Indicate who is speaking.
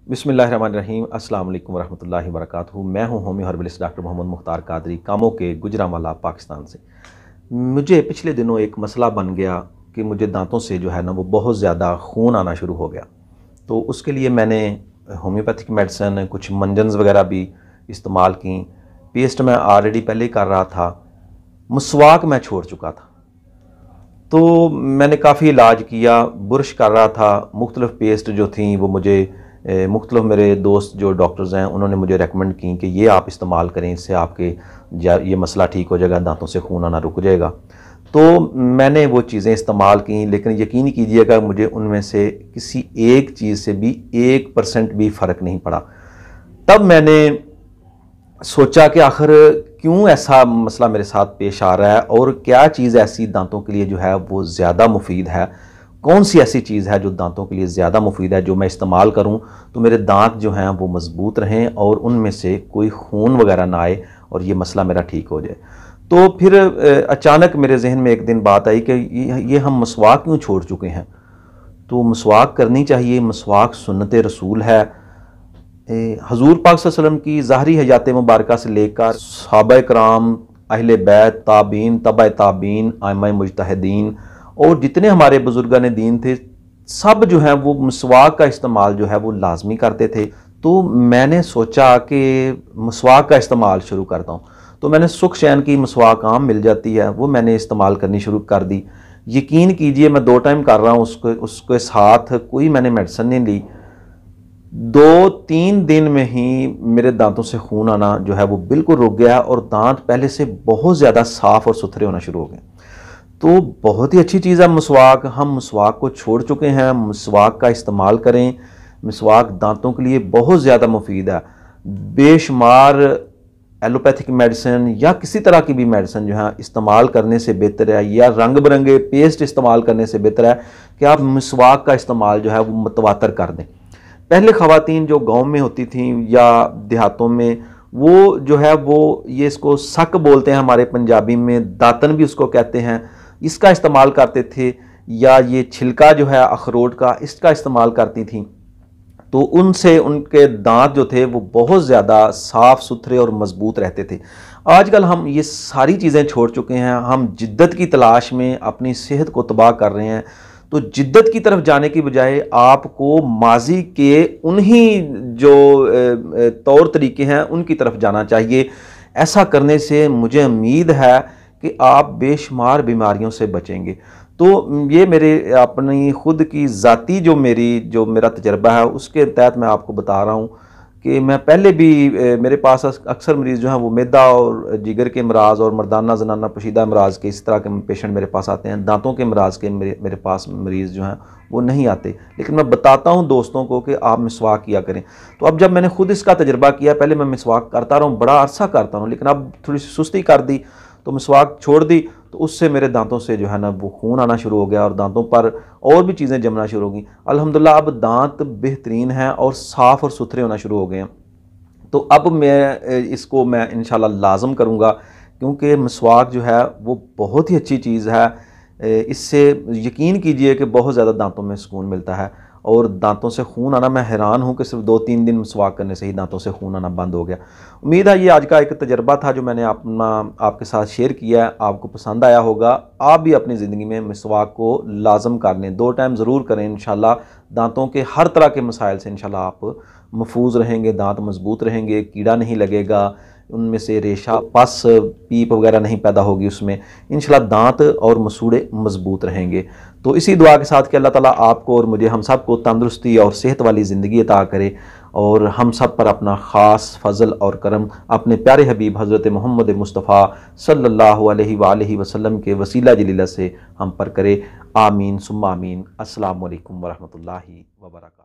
Speaker 1: बिस्मिल्लाहिर्रहमानिर्रहीम। अस्सलाम वालेकुम वरहमतुल्लाहि वबरकातुहू। मैं हूं homeo herbalist doctor Mohammad Mukhtar Qadri, कामों के गुजरांवाला, पाकिस्तान से। मुझे पिछले दिनों एक मसला बन गया कि मुझे दांतों से जो है ना वो बहुत ज़्यादा खून आना शुरू हो गया। तो उसके लिए मैंने होम्योपैथिक मेडिसिन, कुछ मंजन्स वगैरह भी इस्तेमाल की। पेस्ट मैं ऑलरेडी पहले ही कर रहा था। मसवाक मैं छोड़ चुका था। तो मैंने काफ़ी इलाज किया, बुरश कर रहा था। मुख्तलिफ़ पेस्ट जो थी वो मुझे मुख्तलिफ मेरे दोस्त जो डॉक्टर्स हैं उन्होंने मुझे रेकमेंड की कि ये आप इस्तेमाल करें, इससे आपके ये मसला ठीक हो जाएगा, दांतों से खून आना रुक जाएगा। तो मैंने वो चीज़ें इस्तेमाल की, लेकिन यकीन कीजिएगा मुझे उनमें से किसी एक चीज़ से भी 1% भी फ़र्क नहीं पड़ा। तब मैंने सोचा कि आखिर क्यों ऐसा मसला मेरे साथ पेश आ रहा है और क्या चीज़ ऐसी दांतों के लिए जो है वो ज़्यादा मुफीद है। कौन सी ऐसी चीज़ है जो दांतों के लिए ज़्यादा मुफीद है, जो मैं इस्तेमाल करूं तो मेरे दांत जो हैं वो मज़बूत रहें और उनमें से कोई खून वगैरह ना आए और ये मसला मेरा ठीक हो जाए। तो फिर अचानक मेरे जहन में एक दिन बात आई कि ये हम मसवाक क्यों छोड़ चुके हैं। तो मसवाक करनी चाहिए, मसवाक सुन्नत रसूल है। हजूर पाक सल्लल्लाहु अलैहि वसल्लम की ज़ाहरी हयात मुबारका से लेकर सहाबा कराम, अहले बैत, ताबीन, तबा ताबीन, आइम्मा मुजतहिदीन और जितने हमारे बुजुर्गान दीन थे, सब जो हैं वो मसवाक का इस्तेमाल जो है वो लाजमी करते थे। तो मैंने सोचा कि मसवाक का इस्तेमाल शुरू करता हूँ। तो मैंने सुख चैन की मसवाक आम मिल जाती है, वो मैंने इस्तेमाल करनी शुरू कर दी। यकीन कीजिए मैं 2 टाइम कर रहा हूँ, उसके साथ कोई मैंने मेडिसिन नहीं ली। 2-3 दिन में ही मेरे दांतों से खून आना जो है वो बिल्कुल रुक गया और दांत पहले से बहुत ज़्यादा साफ़ और सुथरे होना शुरू हो गए। तो बहुत ही अच्छी चीज़ है मसवाक। हम मसवाक को छोड़ चुके हैं, मसवाक का इस्तेमाल करें। मसवाक दांतों के लिए बहुत ज़्यादा मुफीद है। बेशुमार एलोपैथिक मेडिसिन या किसी तरह की भी मेडिसिन जो है इस्तेमाल करने से बेहतर है, या रंग बिरंगे पेस्ट इस्तेमाल करने से बेहतर है कि आप मसवाक का इस्तेमाल जो है वो मुतवातर कर दें। पहले ख़वातीन जो गांव में होती थीं या देहातों में, वो जो है वो ये इसको सक बोलते हैं हमारे पंजाबी में, दातन भी उसको कहते हैं, इसका इस्तेमाल करते थे। या ये छिलका जो है अखरोट का, इसका इस्तेमाल करती थीं। तो उनसे उनके दांत जो थे वो बहुत ज़्यादा साफ़ सुथरे और मज़बूत रहते थे। आजकल हम ये सारी चीज़ें छोड़ चुके हैं। हम जिद्दत की तलाश में अपनी सेहत को तबाह कर रहे हैं। तो जिद्दत की तरफ जाने की बजाय आपको माजी के उन्हीं जो तौर तरीके हैं उनकी तरफ जाना चाहिए। ऐसा करने से मुझे उम्मीद है कि आप बेशुमार बीमारियों से बचेंगे। तो ये मेरे अपनी ख़ुद की ज़ाती जो मेरा तजर्बा है उसके तहत मैं आपको बता रहा हूँ कि मैं पहले भी मेरे पास अक्सर मरीज़ जो हैं वो मैदा और जिगर के अमराज़ और मर्दाना जनाना पोशीदा अमराज़ के इस तरह के पेशेंट मेरे पास आते हैं। दांतों के अमराज़ के मेरे पास मरीज़ जो हैं वो नहीं आते, लेकिन मैं बताता हूँ दोस्तों को कि आप मिसवाक किया करें। तो अब जब मैंने खुद इसका तजर्बा किया, पहले मैं मिसवाक करता रहा हूँ, बड़ा अरसा करता हूँ, लेकिन अब थोड़ी सी सुस्ती कर दी तो मिसवाक छोड़ दी। तो उससे मेरे दांतों से जो है ना वो खून आना शुरू हो गया और दांतों पर और भी चीज़ें जमना शुरू हो गई। अल्हम्दुलिल्लाह अब दांत बेहतरीन हैं और साफ़ और सुथरे होना शुरू हो गए हैं। तो अब इसको मैं इंशाल्लाह लाज़म करूँगा, क्योंकि मिसवाक जो है वो बहुत ही अच्छी चीज़ है। इससे यकीन कीजिए कि बहुत ज़्यादा दांतों में सुकून मिलता है और दांतों से खून आना, मैं हैरान हूँ कि सिर्फ 2-3 दिन मिसवाक करने से ही दांतों से खून आना बंद हो गया। उम्मीद है ये आज का एक तजर्बा था जो मैंने आपके साथ शेयर किया है, आपको पसंद आया होगा। आप भी अपनी ज़िंदगी में मिसवाक को लाज़म कर लें, 2 टाइम ज़रूर करें। इंशाल्लाह दांतों के हर तरह के मसाइल से इंशाल्लाह आप महफूज रहेंगे, दांत मजबूत रहेंगे, कीड़ा नहीं लगेगा, उनमें से रेशा, पस, पीप वगैरह नहीं पैदा होगी उसमें। इंशाल्लाह दांत और मसूड़े मजबूत रहेंगे। तो इसी दुआ के साथ कि अल्लाह ताला आपको और मुझे, हम सब को तंदुरुस्ती और सेहत वाली ज़िंदगी अता करे और हम सब पर अपना ख़ास फ़ज़ल और करम अपने प्यारे हबीब हज़रत मोहम्मद मुस्तफ़ा सल्लल्लाहु अलैहि वसल्लम के वसीला जलीला से हम पर करे। आमीन सुम्मा आमीन। अस्सलामु अलैकुम वरहमतुल्लाहि वबरकातुहू।